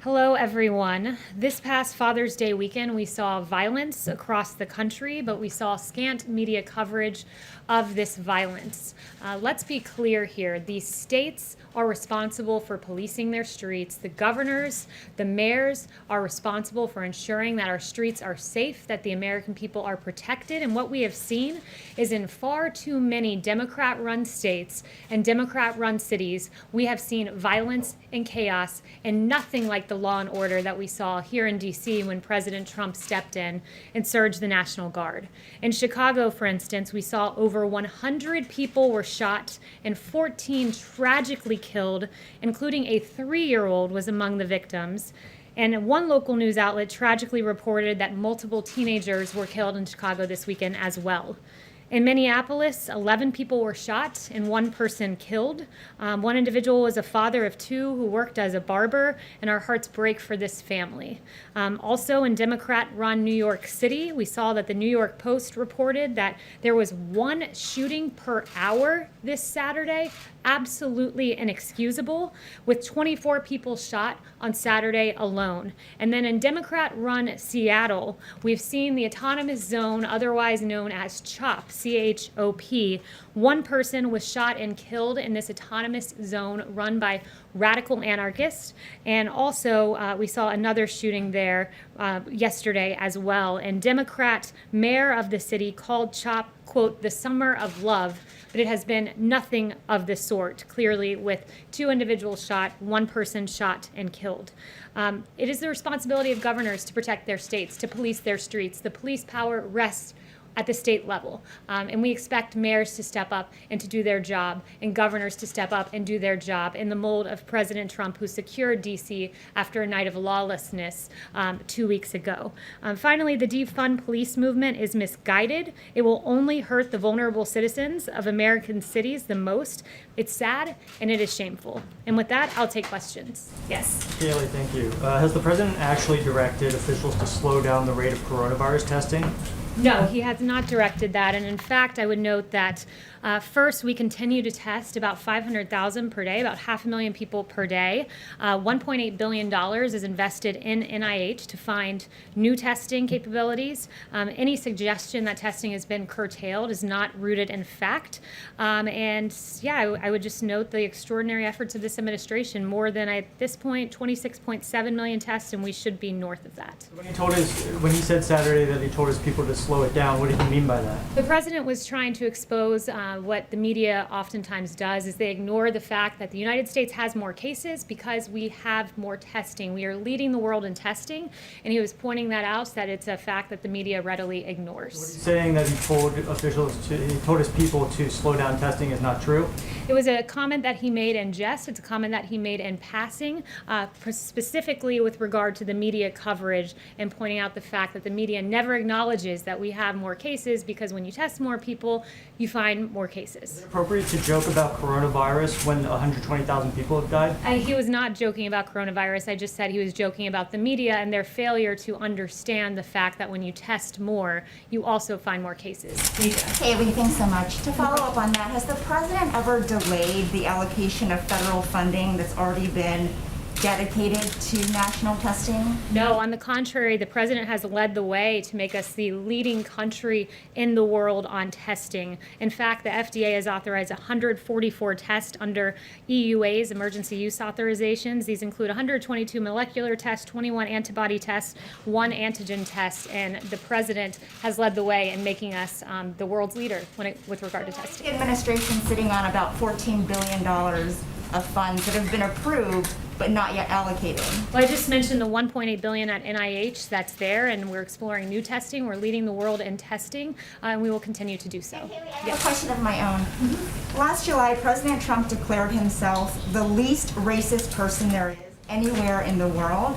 Hello, everyone. This past Father's Day weekend, we saw violence across the country, but we saw scant media coverage of this violence. Let's be clear here. The states are responsible for policing their streets. The governors, the mayors are responsible for ensuring that our streets are safe, that the American people are protected. And what we have seen is in far too many Democrat-run states and Democrat-run cities, we have seen violence and chaos and nothing like the law and order that we saw here in D.C. when President Trump stepped in and surged the National Guard. In Chicago, for instance, we saw over 100 people were shot and 14 tragically killed, including a 3-year-old was among the victims. And one local news outlet tragically reported that multiple teenagers were killed in Chicago this weekend as well. In Minneapolis, 11 people were shot and 1 person killed. One individual was a father of 2 who worked as a barber, and our hearts break for this family. Also in Democrat-run New York City, we saw that the New York Post reported that there was 1 shooting per hour this Saturday, absolutely inexcusable, with 24 people shot on Saturday alone. And then in Democrat-run Seattle, we've seen the autonomous zone, otherwise known as CHOP, C-H-O-P. 1 person was shot and killed in this autonomous zone run by radical anarchists. And also we saw another shooting there yesterday as well. And Democrat mayor of the city called CHOP, quote, the summer of love. But it has been nothing of the sort, clearly, with 2 individuals shot, 1 person shot and killed. It is the responsibility of governors to protect their states, to police their streets. The police power rests at the state level. And we expect mayors to step up and to do their job, and governors to step up and do their job in the mold of President Trump, who secured D.C. after a night of lawlessness 2 weeks ago. Finally, the defund police movement is misguided. It will only hurt the vulnerable citizens of American cities the most. It's sad and it is shameful. And with that, I'll take questions. Yes. Kayleigh, thank you. Has the president actually directed officials to slow down the rate of coronavirus testing? No, he has not directed that. And in fact, I would note that first, we continue to test about 500,000 per day, about 500,000 people per day. $1.8 billion is invested in NIH to find new testing capabilities. Any suggestion that testing has been curtailed is not rooted in fact. And yeah, I would just note the extraordinary efforts of this administration, more than at this point, 26.7 million tests, and we should be north of that. When he said Saturday that he told his people to slow it down, what did he mean by that? The president was trying to expose what the media oftentimes does is they ignore the fact that the United States has more cases because we have more testing. We are leading the world in testing, and he was pointing that out, so that it's a fact that the media readily ignores. So what he's saying that he told his people to slow down testing is not true? It was a comment that he made in jest. It's a comment that he made in passing, specifically with regard to the media coverage and pointing out the fact that the media never acknowledges that we have more cases, because when you test more people, you find more cases. Is it appropriate to joke about coronavirus when 120,000 people have died? He was not joking about coronavirus. I just said he was joking about the media and their failure to understand the fact that when you test more, you also find more cases. Kayleigh, thanks so much. To follow up on that, has the president ever delayed the allocation of federal funding that's already been dedicated to national testing? No, on the contrary, the president has led the way to make us the leading country in the world on testing. In fact, the FDA has authorized 144 tests under EUA's, emergency use authorizations. These include 122 molecular tests, 21 antibody tests, 1 antigen test, and the president has led the way in making us the world's leader with regard to testing. The administration sitting on about $14 billion of funds that have been approved but not yet allocated. Well, I just mentioned the $1.8 billion at NIH that's there, and we're exploring new testing. We're leading the world in testing, and we will continue to do so. Kayleigh, I have a question of my own. Last July, President Trump declared himself the least racist person there is anywhere in the world.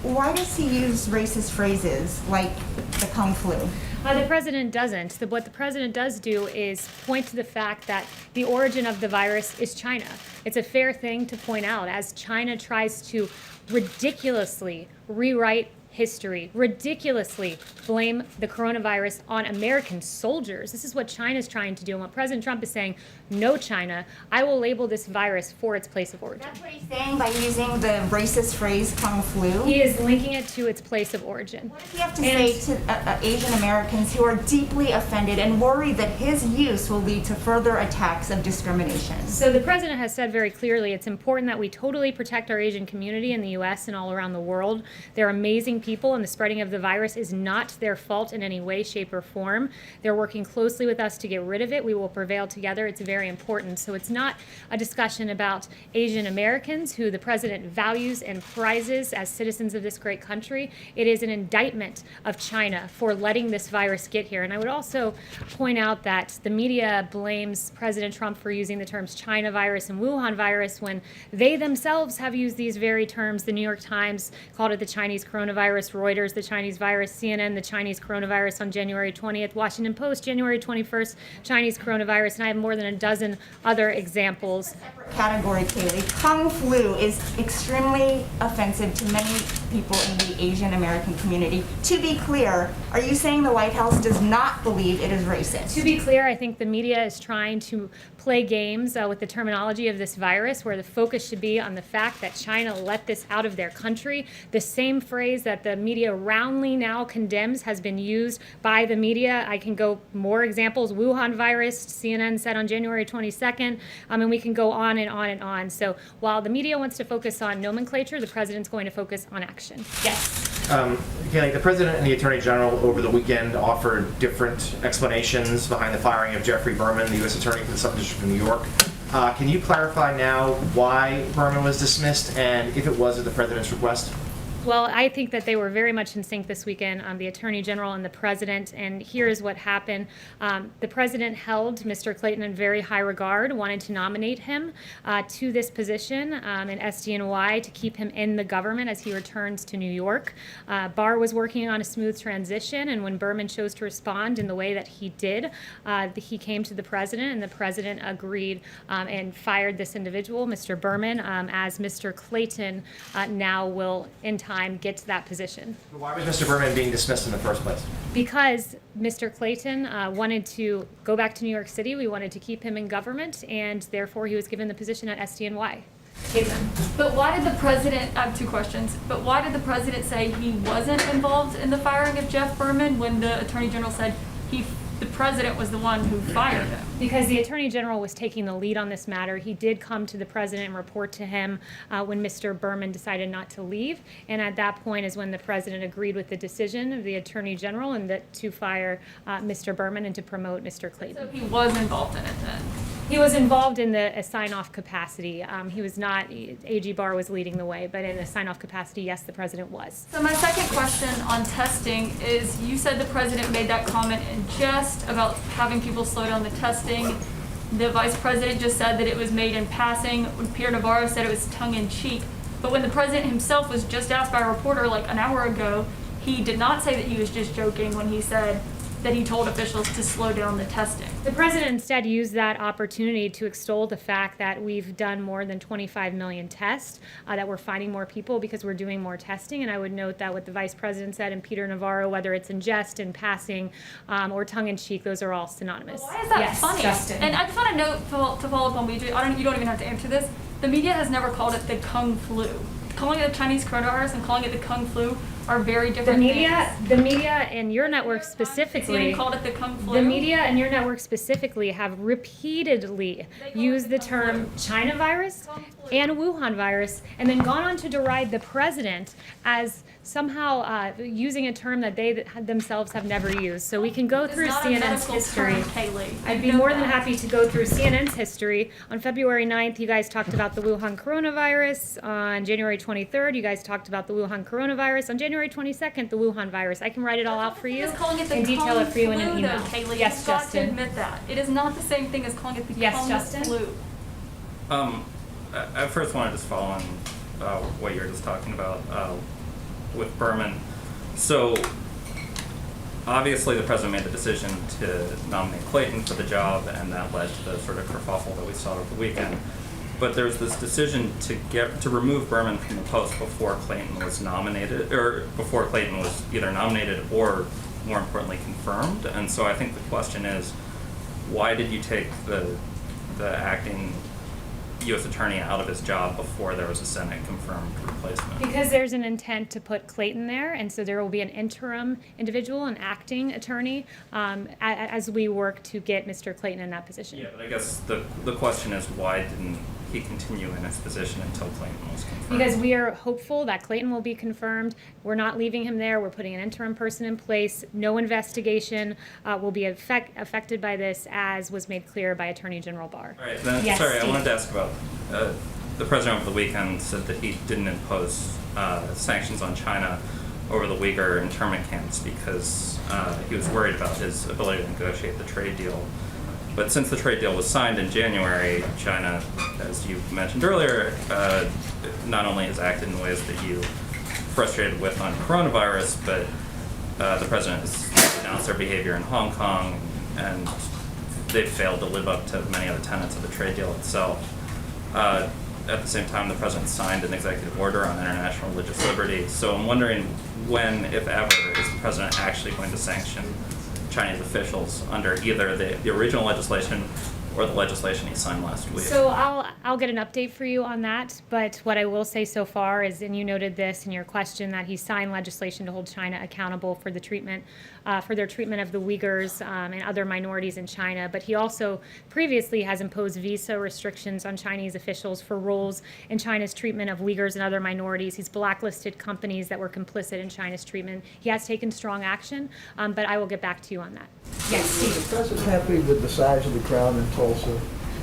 Why does he use racist phrases like the Kung flu? The president doesn't. What the president does do is point to the fact that the origin of the virus is China. It's a fair thing to point out as China tries to ridiculously rewrite history, ridiculously blame the coronavirus on American soldiers. This is what China's trying to do. And what President Trump is saying, no, China, I will label this virus for its place of origin. That's what he's saying by using the racist phrase Kung flu? He is linking it to its place of origin. What does he have to say to Asian Americans who are deeply offended and worried that his use will lead to further attacks of discrimination? So the president has said very clearly it's important that we totally protect our Asian community in the U.S. and all around the world. They're amazing people, and the spreading of the virus is not their fault in any way, shape, or form. They're working closely with us to get rid of it. We will prevail together. It's very important. So it's not a discussion about Asian Americans, who the president values and prizes as citizens of this great country. It is an indictment of China for letting this virus get here. And I would also point out that the media blames President Trump for using the terms China virus and Wuhan virus when they themselves have used these very terms. The New York Times called it the Chinese coronavirus, Reuters the Chinese virus, CNN the Chinese coronavirus on January 20th, Washington Post January 21st, Chinese coronavirus, and I have more than a dozen other examples. Separate category, Kayleigh. Kung flu is extremely offensive to many people in the Asian American community. To be clear, are you saying the White House does not believe it is racist? To be clear, I think the media is trying to play games with the terminology of this virus, where the focus should be on the fact that China let this out of their country. The same phrase that the media roundly now condemns has been used by the media. I can go more examples. Wuhan virus, CNN said on January 22nd, and we can go on and on and on. So while the media wants to focus on nomenclature, the president's going to focus on action. Yes. Kayleigh, the President and the Attorney General over the weekend offered different explanations behind the firing of Jeffrey Berman, the U.S. Attorney for the Southern District of New York. Can you clarify now why Berman was dismissed and if it was at the President's request? Well, I think that they were very much in sync this weekend, the Attorney General and the President, and here is what happened. The President held Mr. Clayton in very high regard, wanted to nominate him to this position in SDNY to keep him in the government as he returns to New York. Barr was working on a smooth transition, and when Berman chose to respond in the way that he did, he came to the President, and the President agreed and fired this individual, Mr. Berman, as Mr. Clayton now will, in time, get to that position. Why was Mr. Berman being dismissed in the first place? Because Mr. Clayton wanted to go back to New York City. We wanted to keep him in government, and therefore he was given the position at SDNY. But why did the president, I have two questions, but why did the president say he wasn't involved in the firing of Jeff Berman when the Attorney General said the president was the one who fired him? Because the Attorney General was taking the lead on this matter. He did come to the President and report to him when Mr. Berman decided not to leave. And at that point is when the President agreed with the decision of the Attorney General and to fire Mr. Berman and to promote Mr. Clayton. So he was involved in it then? He was involved in a sign-off capacity. He was not, AG Barr was leading the way, but in a sign-off capacity, yes, the President was. So my second question on testing is, you said the President made that comment in jest about having people slow down the testing. The Vice President just said that it was made in passing. Pierre Navarro said it was tongue-in-cheek. But when the President himself was just asked by a reporter like an hour ago, he did not say that he was just joking when he said that he told officials to slow down the testing. The President instead used that opportunity to extol the fact that we've done more than 25 million tests, that we're finding more people because we're doing more testing. And I would note that what the Vice President said and Peter Navarro, whether it's in jest, in passing, or tongue-in-cheek, those are all synonymous. Well, why is that yes, funny? Justin. And I just want to note, to follow up on BJ, you don't even have to answer this. The media has never called it the Kung flu. Calling it the Chinese coronavirus and calling it the Kung flu are very different things. The media and your network specifically, CNN called it the Kung flu. the media and your network specifically have repeatedly used the term China virus and Wuhan virus, and then gone on to deride the President as somehow using a term that they themselves have never used. So we can go through CNN's history. Kayleigh. I'd be more than happy to go through CNN's history. On February 9th, you guys talked about the Wuhan coronavirus. On January 23rd, you guys talked about the Wuhan coronavirus. On January 22nd, the Wuhan virus. I can write it all out for you and detail it for you in an email. Kayleigh, Yes, you've got to Justin. admit that. It is not the same thing as calling it the Yes, Kung Justin. flu. I first want to just follow on what you're just talking about with Berman. So obviously the president made the decision to nominate Clayton for the job, and that led to the sort of kerfuffle that we saw over the weekend. But there's this decision to remove Berman from the post before Clayton was nominated, or before Clayton was either nominated or, more importantly, confirmed. And so I think the question is, why did you take the acting U.S. attorney out of his job before there was a Senate confirmed replacement? Because there's an intent to put Clayton there, and so there will be an interim individual, an acting attorney, as we work to get Mr. Clayton in that position. Yeah, but I guess the question is, why didn't he continue in his position until Clayton was confirmed? Because we are hopeful that Clayton will be confirmed. We're not leaving him there. We're putting an interim person in place. No investigation will be affected by this, as was made clear by Attorney General Barr. All right, then, Yes, sorry, Steve. I wanted to ask about the president over the weekend said that he didn't impose sanctions on China over the Uyghur internment camps because he was worried about his ability to negotiate the trade deal. But since the trade deal was signed in January, China, as you mentioned earlier, not only has acted in ways that you frustrated with on coronavirus, but the president has announced their behavior in Hong Kong, and they've failed to live up to many of the tenets of the trade deal itself. At the same time, the president signed an executive order on international religious liberty. So I'm wondering when, if ever, is the president actually going to sanction Chinese officials under either the original legislation or the legislation he signed last week? So I'll get an update for you on that, but what I will say so far is, and you noted this in your question, that he signed legislation to hold China accountable for the treatment, for their treatment of the Uyghurs and other minorities in China. But he also previously has imposed visa restrictions on Chinese officials for roles in China's treatment of Uyghurs and other minorities. He's blacklisted companies that were complicit in China's treatment. He has taken strong action, but I will get back to you on that. Yes, Steve. Is the president happy with the size of the crowd in Tulsa?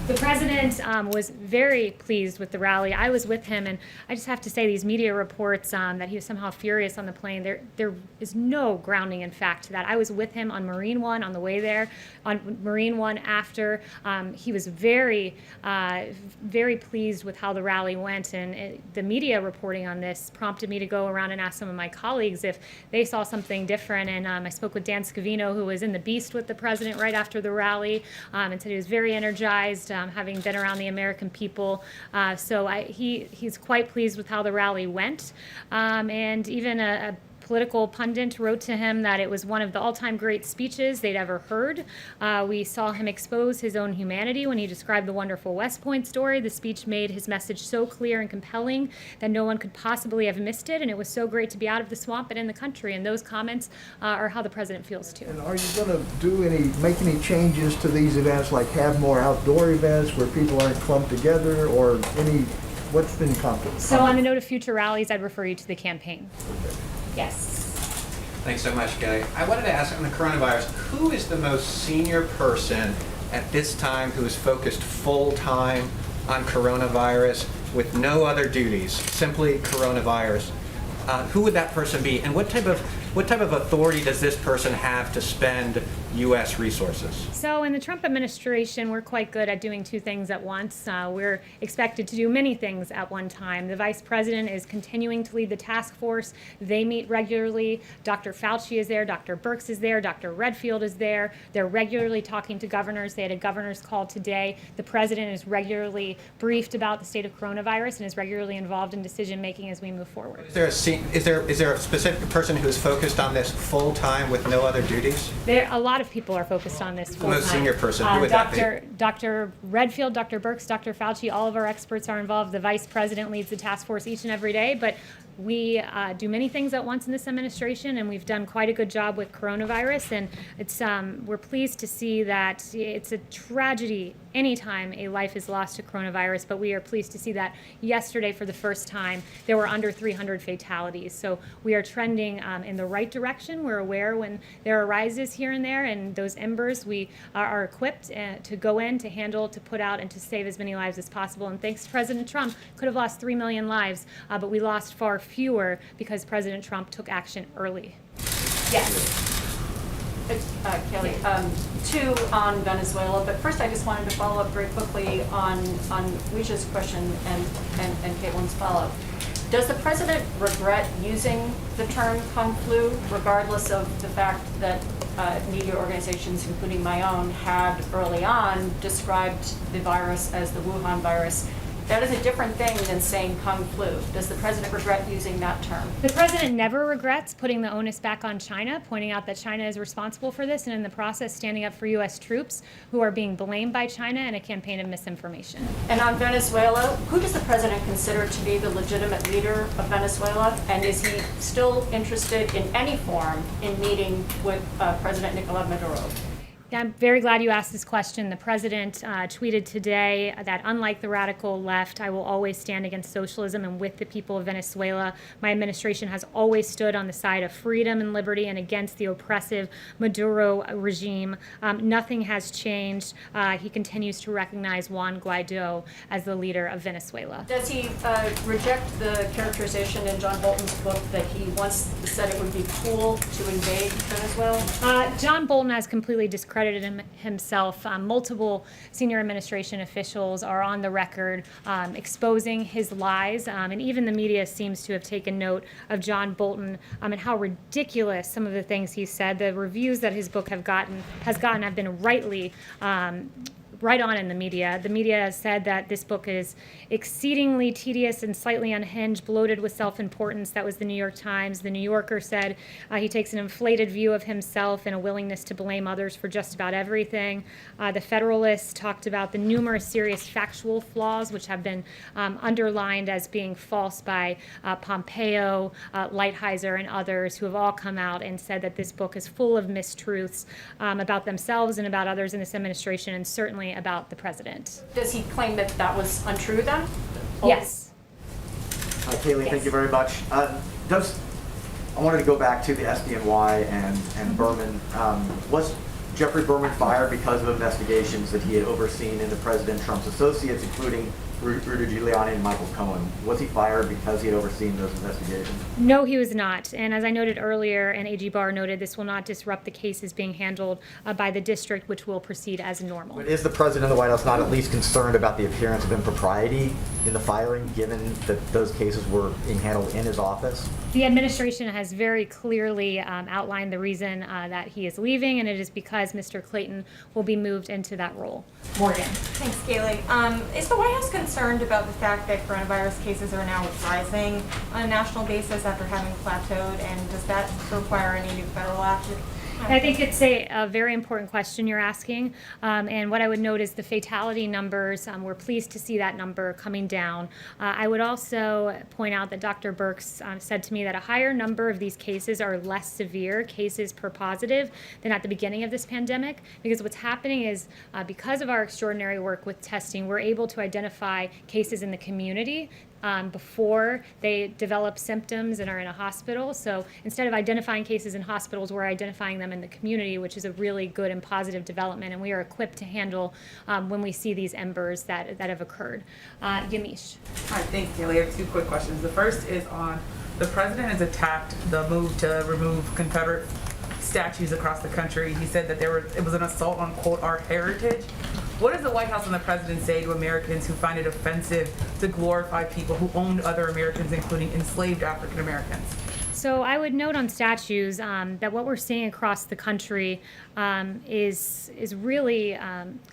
The president was very pleased with the rally. I was with him, and I just have to say, these media reports that he was somehow furious on the plane, there is no grounding in fact to that. I was with him on Marine One on the way there, on Marine One after. He was very, very pleased with how the rally went, and the media reporting on this prompted me to go around and ask some of my colleagues if they saw something different. And I spoke with Dan Scavino, who was in the Beast with the president right after the rally, and said he was very energized, having been around the American people. So he's quite pleased with how the rally went. And even a political pundit wrote to him that it was one of the all-time great speeches they'd ever heard. We saw him expose his own humanity when he described the wonderful West Point story. The speech made his message so clear and compelling that no one could possibly have missed it, and it was so great to be out of the swamp and in the country. And those comments are how the president feels too. And are you going to make any changes to these events, like have more outdoor events where people aren't clumped together, or what's been contemplated? So on the note of future rallies, I'd refer you to the campaign. Yes. Thanks so much, Kayleigh. I wanted to ask on the coronavirus, who is the most senior person at this time who is focused full-time on coronavirus with no other duties, simply coronavirus? Who would that person be, and what type of authority does this person have to spend U.S. resources? So in the Trump administration, we're quite good at doing two things at once. We're expected to do many things at one time. The vice president is continuing to lead the task force. They meet regularly. Dr. Fauci is there. Dr. Birx is there. Dr. Redfield is there. They're regularly talking to governors. They had a governor's call today. The president is regularly briefed about the state of coronavirus and is regularly involved in decision making as we move forward. Is there a specific person who is focused on this full-time with no other duties? A lot of people are focused on this full time. Most senior person, who would that be? Dr. Redfield, Dr. Birx, Dr. Fauci, all of our experts are involved. The vice president leads the task force each and every day, but we do many things at once in this administration, and we've done quite a good job with coronavirus. And it's we're pleased to see that it's a tragedy anytime a life is lost to coronavirus, but we are pleased to see that yesterday, for the first time, there were under 300 fatalities. So we are trending in the right direction. We're aware when there arises here and there, and those embers, we are equipped to go in, to handle, to put out, and to save as many lives as possible. And thanks to President Trump, could have lost 3 million lives, but we lost far fewer because President Trump took action early. Yes. Kayleigh, two on Venezuela, but first I just wanted to follow up very quickly on Weisha's question and Caitlin's follow-up. Does the president regret using the term Kung Flu, regardless of the fact that media organizations, including my own, had early on described the virus as the Wuhan virus? That is a different thing than saying Kung flu. Does the president regret using that term? The president never regrets putting the onus back on China, pointing out that China is responsible for this and in the process standing up for U.S. troops who are being blamed by China in a campaign of misinformation. And on Venezuela, who does the president consider to be the legitimate leader of Venezuela? And is he still interested in any form in meeting with President Nicolás Maduro? Yeah, I'm very glad you asked this question. The president tweeted today that unlike the radical left, I will always stand against socialism and with the people of Venezuela. My administration has always stood on the side of freedom and liberty and against the oppressive Maduro regime. Nothing has changed. He continues to recognize Juan Guaido as the leader of Venezuela. Does he reject the characterization in John Bolton's book that he once said it would be cool to invade Venezuela? John Bolton has completely discredited himself. Multiple senior administration officials are on the record exposing his lies, and even the media seems to have taken note of John Bolton and how ridiculous some of the things he said. The reviews that his book has gotten have been rightly right on in the media. The media has said that this book is exceedingly tedious and slightly unhinged, bloated with self-importance. That was the New York Times. The New Yorker said he takes an inflated view of himself and a willingness to blame others for just about everything. The Federalist talked about the numerous serious factual flaws which have been underlined as being false by Pompeo, Lighthizer, and others who have all come out and said that this book is full of mistruths about themselves and about others in this administration, and certainly about the president. Does he claim that that was untrue then? Yes. Kayleigh, thank you very much. I wanted to go back to the SDNY and Berman. Was Jeffrey Berman fired because of investigations that he had overseen into President Trump's associates, including Rudy Giuliani and Michael Cohen? Was he fired because he had overseen those investigations? No, he was not. And as I noted earlier, and AG Barr noted, this will not disrupt the cases being handled by the district, which will proceed as normal. But is the president of the White House not at least concerned about the appearance of impropriety in the firing, given that those cases were being handled in his office? The administration has very clearly outlined the reason that he is leaving, and it is because Mr. Clayton will be moved into that role. Morgan. Thanks, Kayleigh. Is the White House concerned about the fact that coronavirus cases are now rising on a national basis after having plateaued, and does that require any new federal action? I think it's a very important question you're asking, and what I would note is the fatality numbers. We're pleased to see that number coming down. I would also point out that Dr. Birx said to me that a higher number of these cases are less severe cases per positive than at the beginning of this pandemic, because what's happening is because of our extraordinary work with testing, we're able to identify cases in the community before they develop symptoms and are in a hospital. So instead of identifying cases in hospitals, we're identifying them in the community, which is a really good and positive development, and we are equipped to handle when we see these embers that have occurred. Yamish. Hi, thanks, Kayleigh. I have two quick questions. The first is on the president has attacked the move to remove Confederate statues across the country. He said that it was an assault on, quote, our heritage. What does the White House and the president say to Americans who find it offensive to glorify people who owned other Americans, including enslaved African Americans? So I would note on statues that what we're seeing across the country is really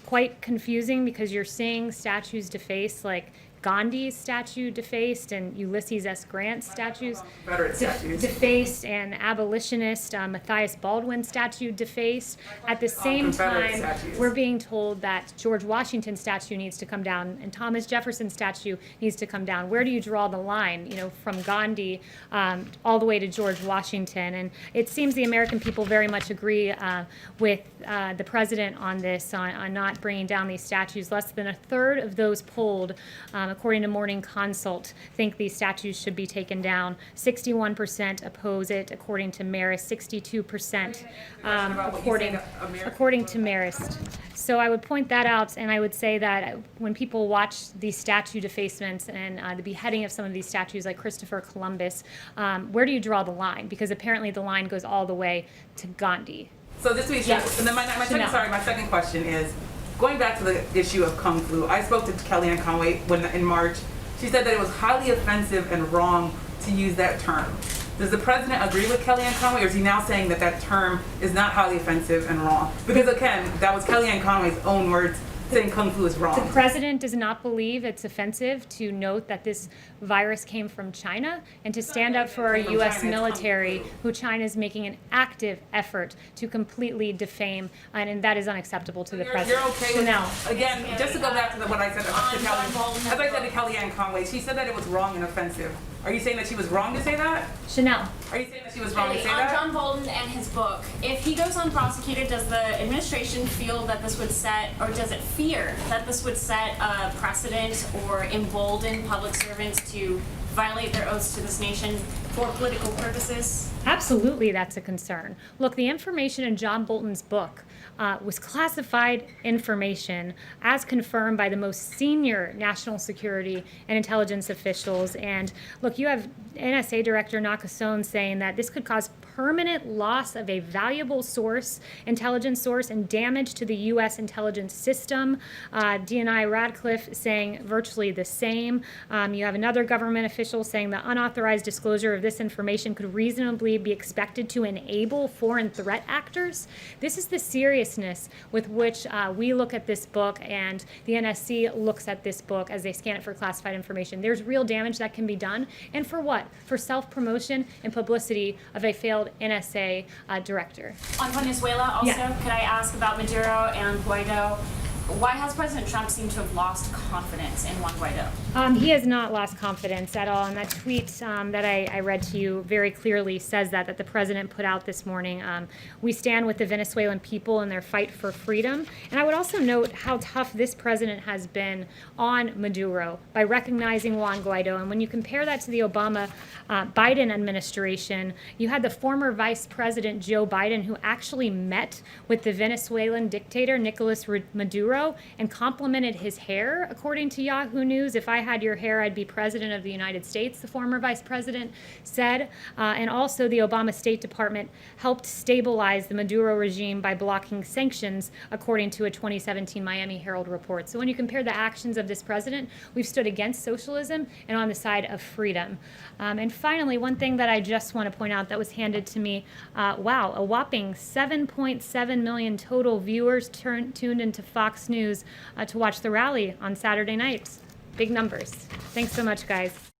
quite confusing, because you're seeing statues defaced, like Gandhi's statue defaced and Ulysses S. Grant's statues defaced, and abolitionist Matthias Baldwin's statue defaced. At the same time, we're being told that George Washington's statue needs to come down and Thomas Jefferson's statue needs to come down. Where do you draw the line, from Gandhi all the way to George Washington? And it seems the American people very much agree with the president on this, on not bringing down these statues. Less than a third of those polled, according to Morning Consult, think these statues should be taken down. 61% oppose it, according to Marist. 62% according to Marist. So I would point that out, and I would say that when people watch these statue defacements and the beheading of some of these statues like Christopher Columbus, where do you draw the line? Because apparently the line goes all the way to Gandhi. So this week, yes. And then my second question is, going back to the issue of Kung flu, I spoke to Kellyanne Conway in March. She said that it was highly offensive and wrong to use that term. Does the president agree with Kellyanne Conway, or is he now saying that that term is not highly offensive and wrong? Because again, that was Kellyanne Conway's own words saying Kung Fu is The wrong. president does not believe it's offensive to note that this virus came from China and to stand up for our Came from U.S. China, it's military, Kung Fu. who China is making an active effort to completely defame, and that is unacceptable to the You're president. okay with Chanel. Again, just to go back to what I said to Kelly, as I said to Kellyanne Conway, she said that it was wrong and offensive. Are you saying that she was wrong to say that? Chanel. Are you saying that she was wrong to say On that? John Bolton and his book, if he goes unprosecuted, does the administration feel that this would set, or does it fear that this would set a precedent or embolden public servants to violate their oaths to this nation for political purposes? Absolutely, that's a concern. Look, the information in John Bolton's book was classified information as confirmed by the most senior national security and intelligence officials. And look, you have NSA Director Nakasone saying that this could cause permanent loss of a valuable source, intelligence source, and damage to the U.S. intelligence system. DNI Radcliffe saying virtually the same. You have another government official saying the unauthorized disclosure of this information could reasonably be expected to enable foreign threat actors. This is the seriousness with which we look at this book, and the NSC looks at this book as they scan it for classified information. There's real damage that can be done. And for what? For self-promotion and publicity of a failed NSA director. On Venezuela, also, Yeah. could I ask about Maduro and Guaido? Why has President Trump seemed to have lost confidence in Juan Guaido? He has not lost confidence at all. And that tweet that I read to you very clearly says that the president put out this morning. We stand with the Venezuelan people in their fight for freedom. And I would also note how tough this president has been on Maduro by recognizing Juan Guaido. And when you compare that to the Obama Biden administration, you had the former Vice President Joe Biden, who actually met with the Venezuelan dictator Nicolas Maduro and complimented his hair, according to Yahoo News. If I had your hair, I'd be president of the United States, the former vice president said. And also the Obama State Department helped stabilize the Maduro regime by blocking sanctions, according to a 2017 Miami Herald report. So when you compare the actions of this president, we've stood against socialism and on the side of freedom. And finally, one thing that I just want to point out that was handed to me, wow, a whopping 7.7 million total viewers tuned into Fox News to watch the rally on Saturday night. Big numbers. Thanks so much, guys.